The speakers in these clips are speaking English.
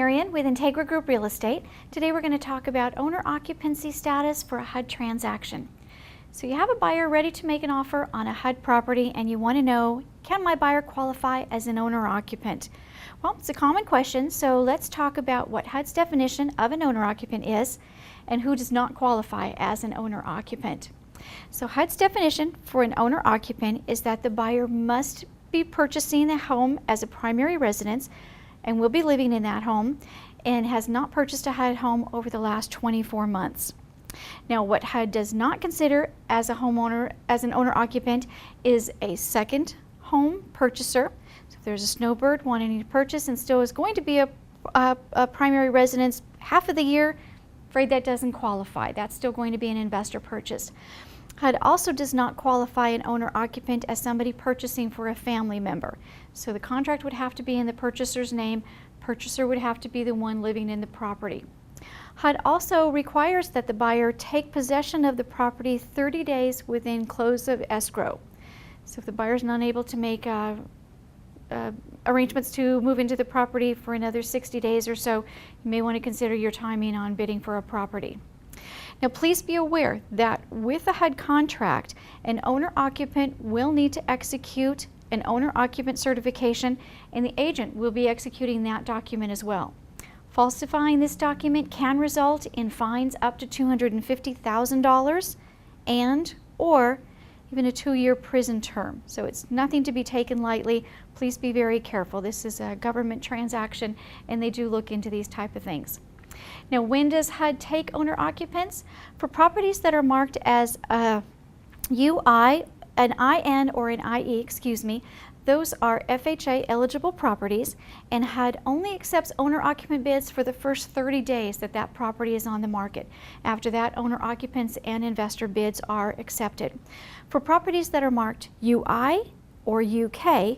Marian with Integra Group Real Estate. Today we're going to talk about owner occupancy status for a HUD transaction. So you have a buyer ready to make an offer on a HUD property and you want to know, can my buyer qualify as an owner occupant? Well, it's a common question, so let's talk about what HUD's definition of an owner occupant is and who does not qualify as an owner occupant. So HUD's definition for an owner occupant is that the buyer must be purchasing the home as a primary residence and will be living in that home and has not purchased a HUD home over the last 24 months. Now, what HUD does not consider as a homeowner, as an owner occupant, is a second home purchaser. So if there's a snowbird wanting to purchase and still is going to be a primary residence half of the year, afraid that doesn't qualify. That's still going to be an investor purchase. HUD also does not qualify an owner occupant as somebody purchasing for a family member. So the contract would have to be in the purchaser's name. Purchaser would have to be the one living in the property. HUD also requires that the buyer take possession of the property 30 days within close of escrow. So if the buyer is not able to make arrangements to move into the property for another 60 days or so, you may want to consider your timing on bidding for a property. Now, please be aware that with the HUD contract, an owner-occupant will need to execute an owner-occupant certification, and the agent will be executing that document as well. Falsifying this document can result in fines up to $250,000 and or even a 2-year prison term. So it's nothing to be taken lightly. Please be very careful. This is a government transaction, and they do look into these type of things. Now, when does HUD take owner occupants? For properties that are marked as a UI, an IN, or an IE, excuse me, those are FHA eligible properties, and HUD only accepts owner occupant bids for the first 30 days that that property is on the market. After that, owner occupants and investor bids are accepted. For properties that are marked UI or UK,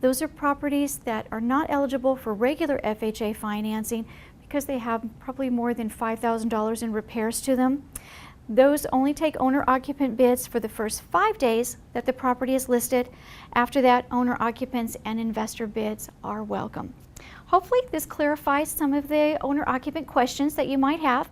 those are properties that are not eligible for regular FHA financing because they have probably more than $5,000 in repairs to them. Those only take owner-occupant bids for the first 5 days that the property is listed. After that, owner-occupants and investor bids are welcome. Hopefully this clarifies some of the owner-occupant questions that you might have.